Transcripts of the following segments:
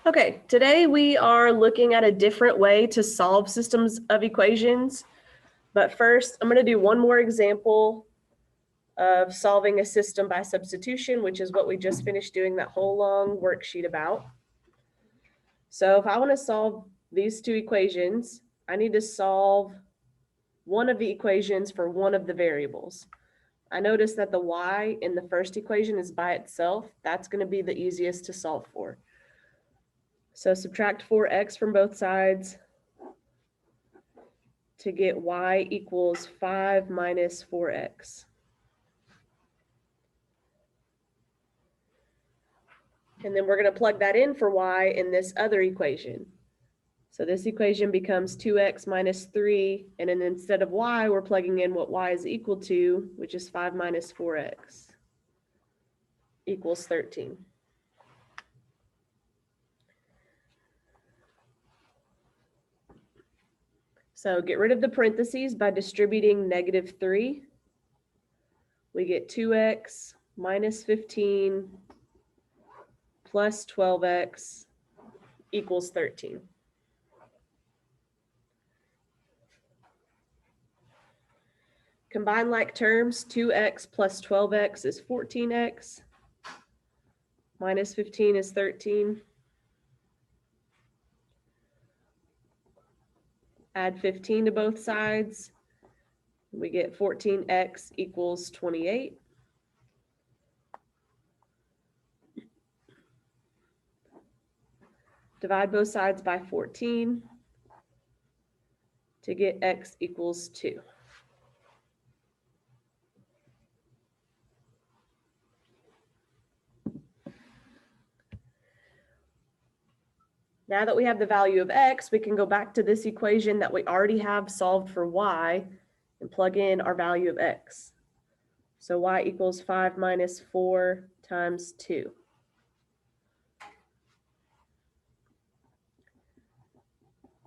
Okay, today we are looking at a different way to solve systems of equations. But first, I'm going to do one more example of solving a system by substitution, which is what we just finished doing that whole long worksheet about. So if I want to solve these two equations, I need to solve one of the equations for one of the variables. I notice that the y in the first equation is by itself. That's going to be the easiest to solve for. So subtract 4x from both sides to get y equals 5 minus 4x. And then we're going to plug that in for y in this other equation. So this equation becomes 2x minus 3, and then instead of y, we're plugging in what y is equal to, which is 5 minus 4x equals 13. So get rid of the parentheses by distributing -3. We get 2x minus 15 plus 12x equals 13. Combine like terms, 2x plus 12x is 14x, minus 15 is 13. Add 15 to both sides. We get 14x equals 28. Divide both sides by 14 to get x equals 2. Now that we have the value of x, we can go back to this equation that we already have solved for y and plug in our value of x. So y equals 5 minus 4 times 2.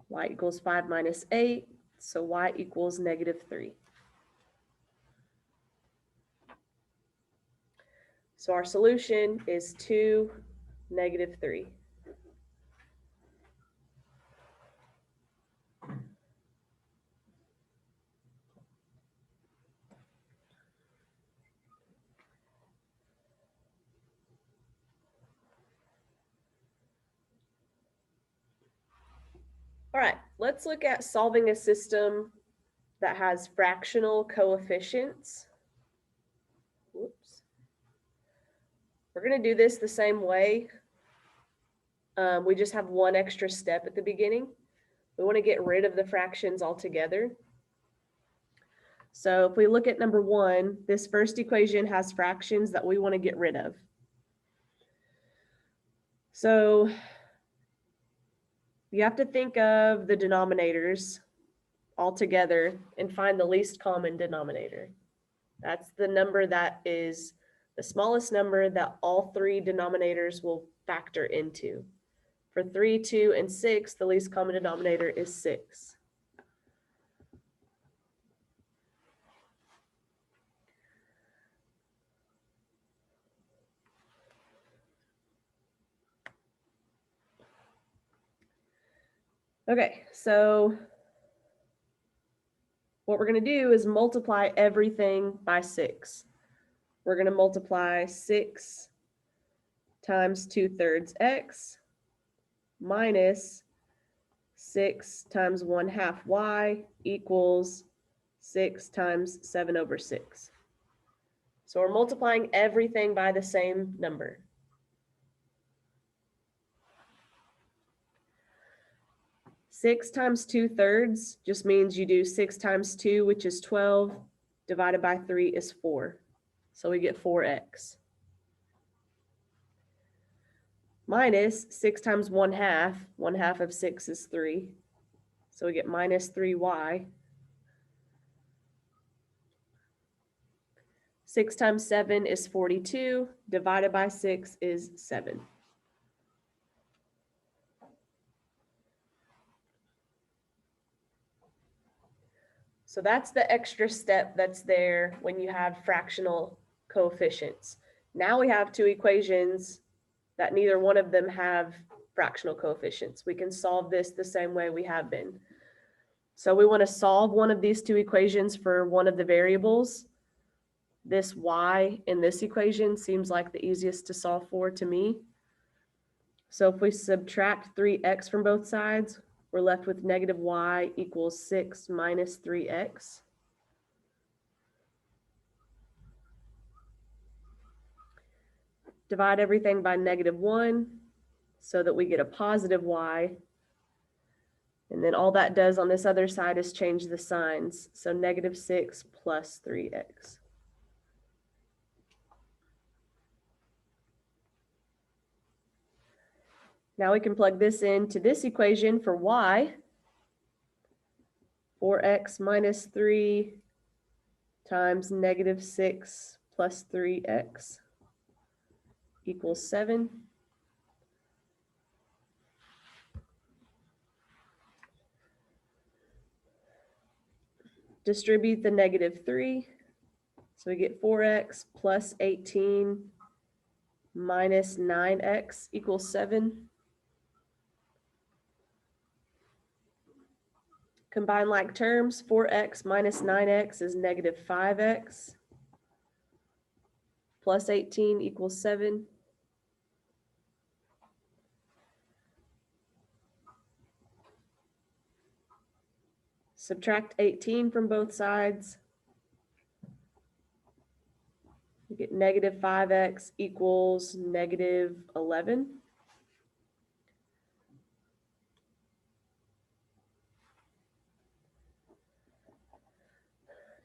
Y equals 5 minus 8, so y equals -3. So our solution is 2, -3. All right, let's look at solving a system that has fractional coefficients. Whoops. We're going to do this the same way. We just have one extra step at the beginning. We want to get rid of the fractions altogether. So if we look at number 1, this first equation has fractions that we want to get rid of. So you have to think of the denominators all together and find the least common denominator. That's the number that is the smallest number that all three denominators will factor into. For 3, 2, and 6, the least common denominator is 6. Okay, so what we're going to do is multiply everything by 6. We're going to multiply 6 times 2/3 x minus 6 times 1/2 y equals 6 times 7/6. So we're multiplying everything by the same number. Six times 2/3 just means you do 6 times 2, which is 12, divided by 3 is 4. So we get 4x. Minus 6 times 1/2, 1/2 of 6 is 3. So we get minus 3y. 6 times 7 is 42, divided by 6 is 7. So that's the extra step that's there when you have fractional coefficients. Now we have two equations that neither one of them have fractional coefficients. We can solve this the same way we have been. So we want to solve one of these two equations for one of the variables. This y in this equation seems like the easiest to solve for to me. So if we subtract 3x from both sides, we're left with negative y equals 6 minus 3x. Divide everything by negative 1 so that we get a positive y. And then all that does on this other side is change the signs. So negative 6 plus 3x. Now we can plug this into this equation for y. 4x minus 3 times negative 6 plus 3x equals 7. Distribute the negative 3. So we get 4x plus 18 minus 9x equals 7. Combine like terms, 4x minus 9x is negative 5x. Plus 18 equals 7. Subtract 18 from both sides. You get negative 5x equals negative 11.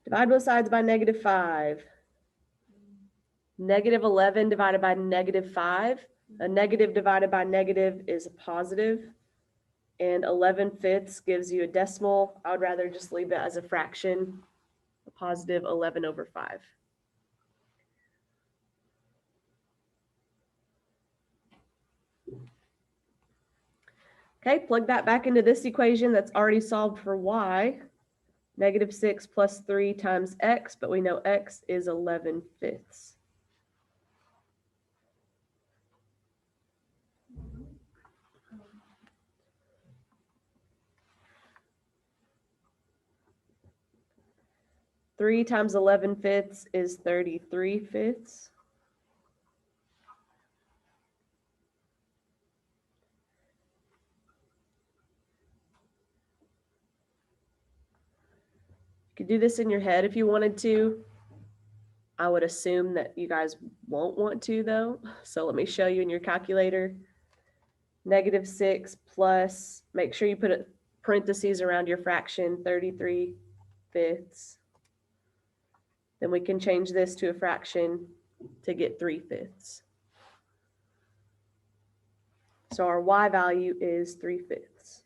Divide both sides by negative 5. Negative 11 divided by negative 5. A negative divided by negative is a positive. And 11/5 gives you a decimal. I would rather just leave it as a fraction, a positive 11/5. Okay, plug that back into this equation that's already solved for y. Negative 6 plus 3 times x, but we know x is 11/5. Three times 11/5 is 33/5. You could do this in your head if you wanted to. I would assume that you guys won't want to though. So let me show you in your calculator. Negative 6 plus, make sure you put parentheses around your fraction, 33/5. Then we can change this to a fraction to get 3/5. So our y value is 3/5.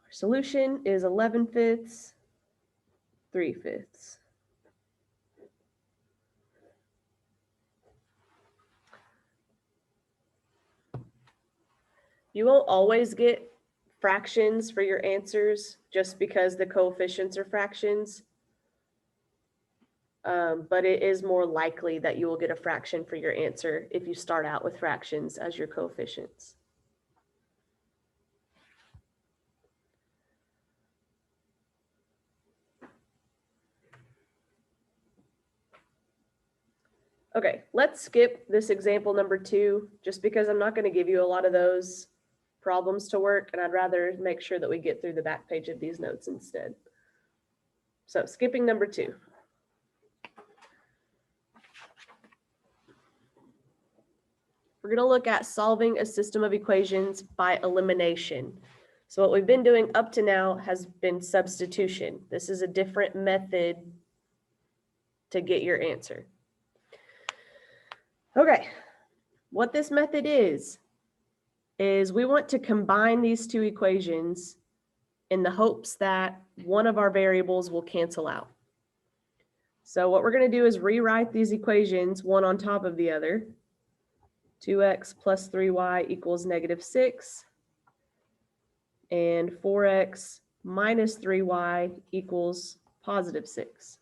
Our solution is 11/5, 3/5. You won't always get fractions for your answers just because the coefficients are fractions. But it is more likely that you will get a fraction for your answer if you start out with fractions as your coefficients. Okay, let's skip this example number 2, just because I'm not going to give you a lot of those problems to work, and I'd rather make sure that we get through the back page of these notes instead. So skipping number 2. We're going to look at solving a system of equations by elimination. So what we've been doing up to now has been substitution. This is a different method to get your answer. Okay, what this method is we want to combine these two equations in the hopes that one of our variables will cancel out. So what we're going to do is rewrite these equations one on top of the other. 2x plus 3y equals negative 6. And 4x minus 3y equals positive 6.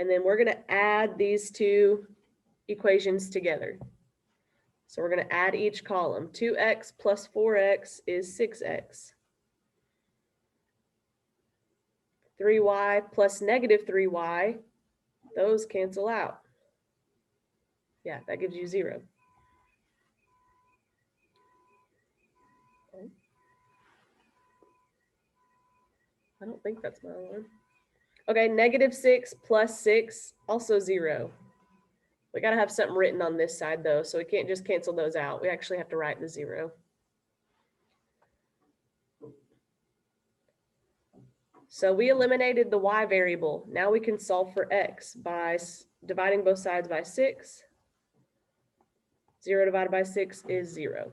And then we're going to add these two equations together. So we're going to add each column. 2x plus 4x is 6x. 3y plus negative 3y, those cancel out. Yeah, that gives you 0. I don't think that's my alarm. Okay, negative 6 plus 6, also 0. We got to have something written on this side, though, so we can't just cancel those out. We actually have to write the 0. So we eliminated the y variable. Now we can solve for x by dividing both sides by 6. 0 divided by 6 is 0.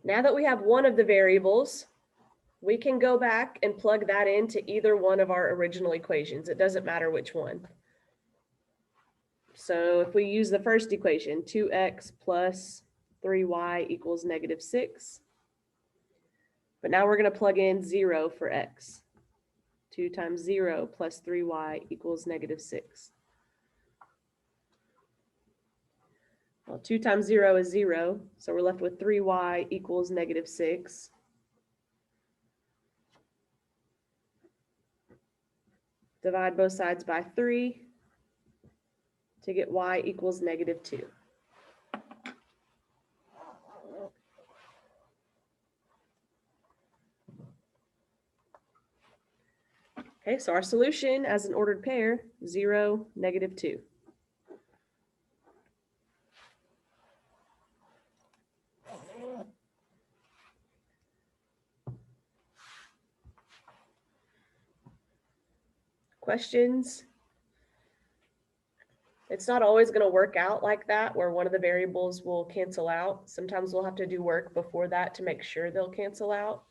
Now that we have one of the variables, we can go back and plug that into either one of our original equations. It doesn't matter which one. So if we use the first equation, 2x plus 3y equals negative 6. But now we're going to plug in 0 for x. 2 times 0 plus 3y equals negative 6. Well, 2 times 0 is 0, so we're left with 3y equals negative 6. Divide both sides by 3 to get y equals negative 2. Okay, so our solution as an ordered pair, 0, negative 2. Questions? It's not always going to work out like that, where one of the variables will cancel out. Sometimes we'll have to do work before that to make sure they'll cancel out.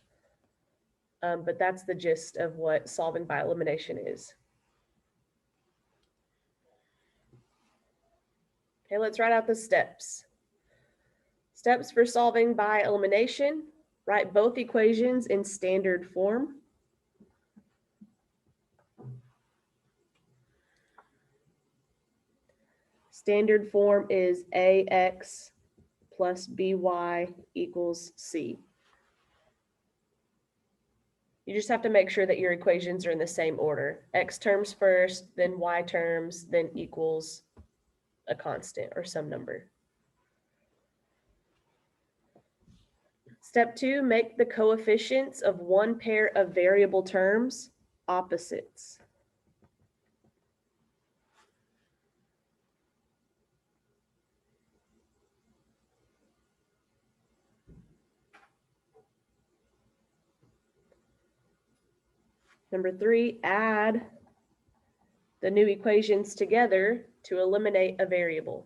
But that's the gist of what solving by elimination is. Okay, let's write out the steps. Steps for solving by elimination: write both equations in standard form. Standard form is ax plus by equals c. You just have to make sure that your equations are in the same order. X terms first, then y terms, then equals a constant or some number. Step 2, make the coefficients of one pair of variable terms opposites. Number 3, add the new equations together to eliminate a variable.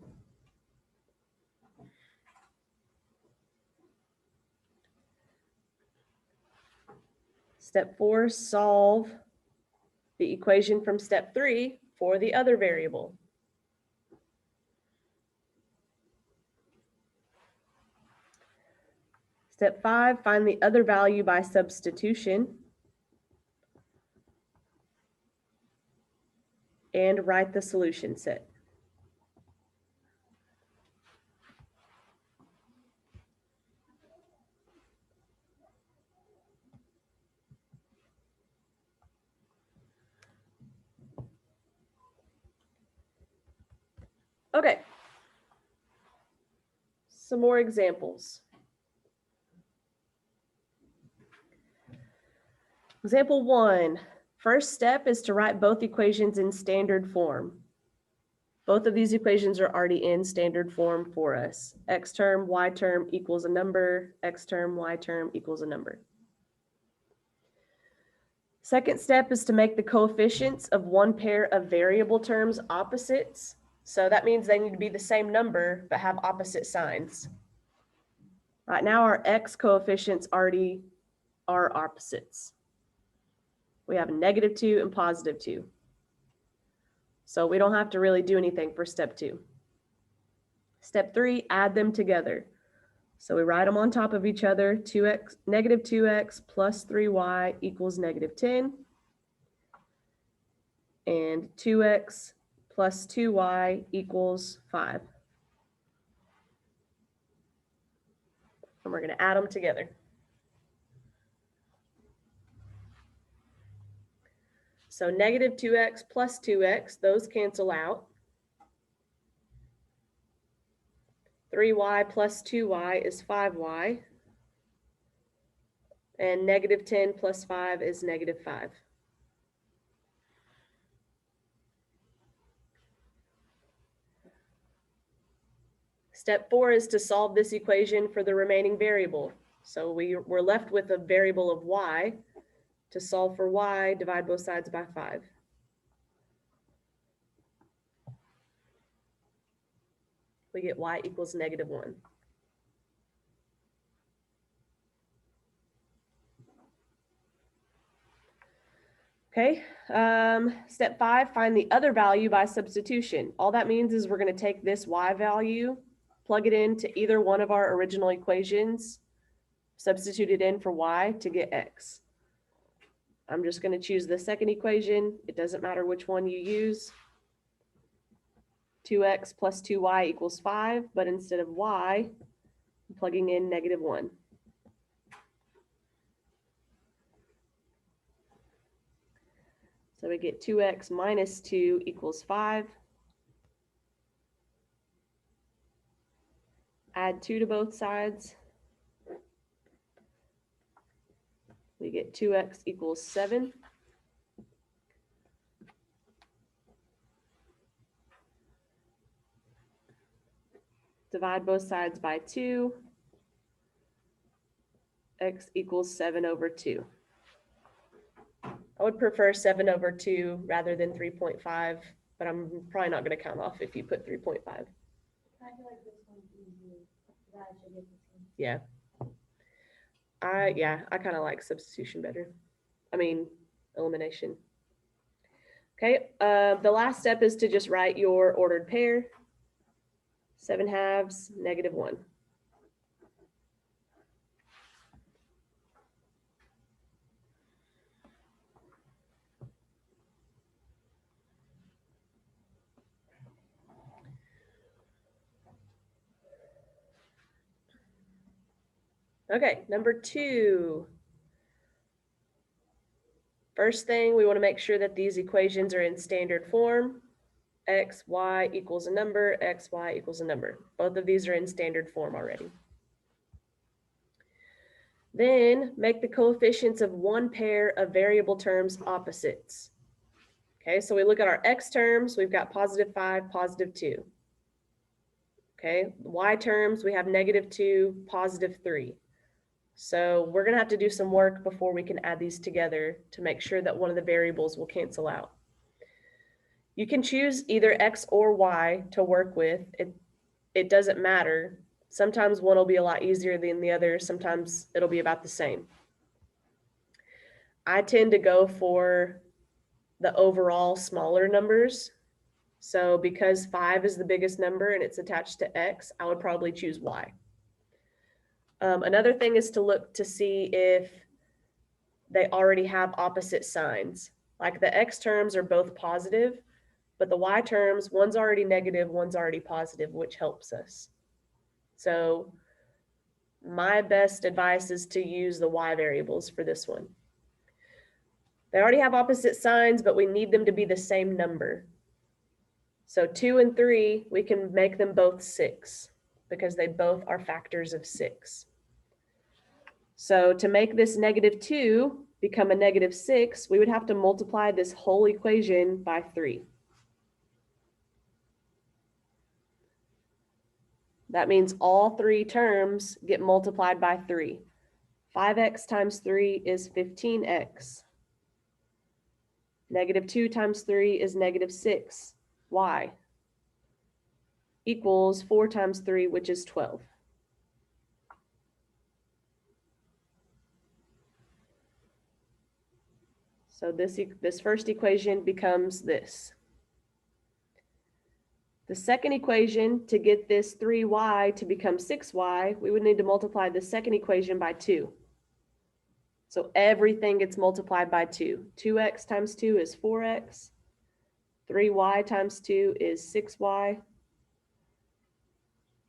Step 4, solve the equation from step 3 for the other variable. Step 5, find the other value by substitution and write the solution set. Okay, some more examples. Example 1, first step is to write both equations in standard form. Both of these equations are already in standard form for us. X term, y term equals a number, x term, y term equals a number. Second step is to make the coefficients of one pair of variable terms opposites. So that means they need to be the same number, but have opposite signs. Right now, our x coefficients already are opposites. We have a negative 2 and positive 2. So we don't have to really do anything for step 2. Step 3, add them together. So we write them on top of each other. Negative 2x plus 3y equals negative 10. And 2x plus 2y equals 5. And we're going to add them together. So negative 2x plus 2x, those cancel out. 3y plus 2y is 5y. And negative 10 plus 5 is negative 5. Step 4 is to solve this equation for the remaining variable. So we're left with a variable of y. To solve for y, divide both sides by 5. We get y equals negative 1. Okay, step 5, find the other value by substitution. All that means is we're going to take this y value, plug it into either one of our original equations, substitute it in for y to get x. I'm just going to choose the second equation. It doesn't matter which one you use. 2x plus 2y equals 5, but instead of y, I'm plugging in negative 1. So we get 2x minus 2 equals 5. Add 2 to both sides. We get 2x equals 7. Divide both sides by 2. X equals 7 over 2. I would prefer 7 over 2 rather than 3.5, but I'm probably not going to count off if you put 3.5. I feel like this one's easier. That should get this one. Yeah. I kind of like substitution better. I mean, elimination. Okay, the last step is to just write your ordered pair. 7 halves, negative 1. Okay, number 2. First thing, we want to make sure that these equations are in standard form. X, y equals a number, x, y equals a number. Both of these are in standard form already. Then make the coefficients of one pair of variable terms opposites. Okay, so we look at our x terms, we've got positive 5, positive 2. Okay, y terms, we have negative 2, positive 3. So we're going to have to do some work before we can add these together to make sure that one of the variables will cancel out. You can choose either x or y to work with. It doesn't matter. Sometimes one will be a lot easier than the other. Sometimes it'll be about the same. I tend to go for the overall smaller numbers. So because 5 is the biggest number and it's attached to x, I would probably choose y. Another thing is to look to see if they already have opposite signs. Like the x terms are both positive, but the y terms, one's already negative, one's already positive, which helps us. So my best advice is to use the y variables for this one. They already have opposite signs, but we need them to be the same number. So 2 and 3, we can make them both 6 because they both are factors of 6. So to make this negative 2 become a negative 6, we would have to multiply this whole equation by 3. That means all 3 terms get multiplied by 3. 5x times 3 is 15x. Negative 2 times 3 is negative 6. Y equals 4 times 3, which is 12. So this first equation becomes this. The second equation, to get this 3y to become 6y, we would need to multiply the second equation by 2. So everything gets multiplied by 2. 2x times 2 is 4x. 3y times 2 is 6y.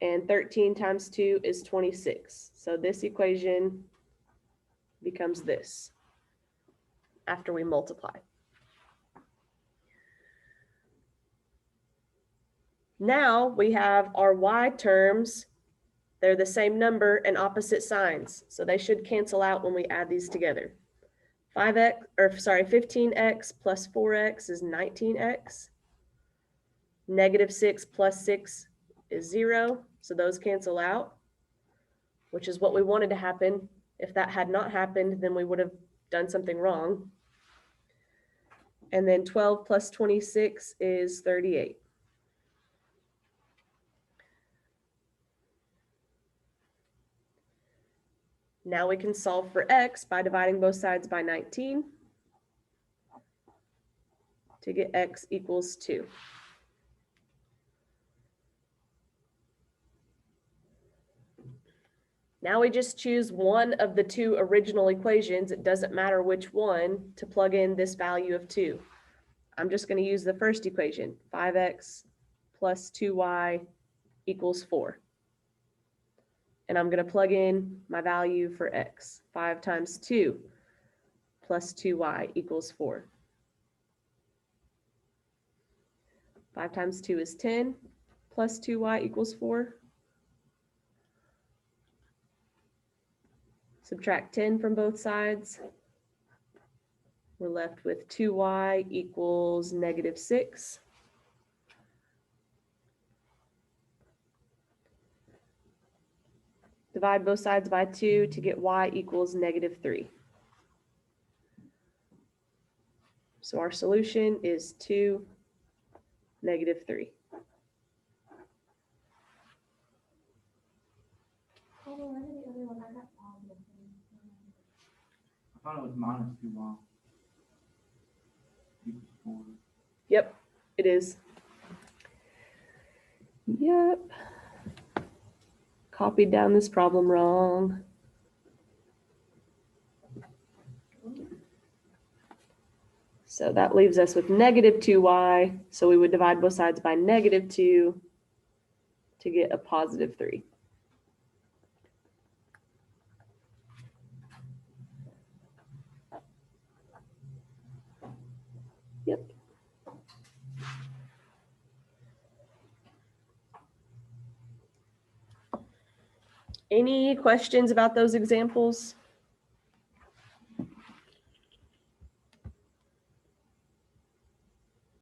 And 13 times 2 is 26. So this equation becomes this after we multiply. Now we have our y terms. They're the same number and opposite signs, so they should cancel out when we add these together. 15x plus 4x is 19x. Negative 6 plus 6 is 0, so those cancel out, which is what we wanted to happen. If that had not happened, then we would have done something wrong. And then 12 plus 26 is 38. Now we can solve for x by dividing both sides by 19 to get x equals 2. Now we just choose one of the two original equations, it doesn't matter which one, to plug in this value of 2. I'm just going to use the first equation, 5x plus 2y equals 4. And I'm going to plug in my value for x. 5 times 2 plus 2y equals 4. 5 times 2 is 10, plus 2y equals 4. Subtract 10 from both sides. We're left with 2y equals negative 6. Divide both sides by 2 to get y equals negative 3. So our solution is 2, negative 3. Oh, well, I did the other one, I got positive. I thought it was minus 2y. Equals 4. Yep, it is. Yep. Copied down this problem wrong. So that leaves us with negative 2y. So we would divide both sides by negative 2 to get a positive 3. Yep. Any questions about those examples?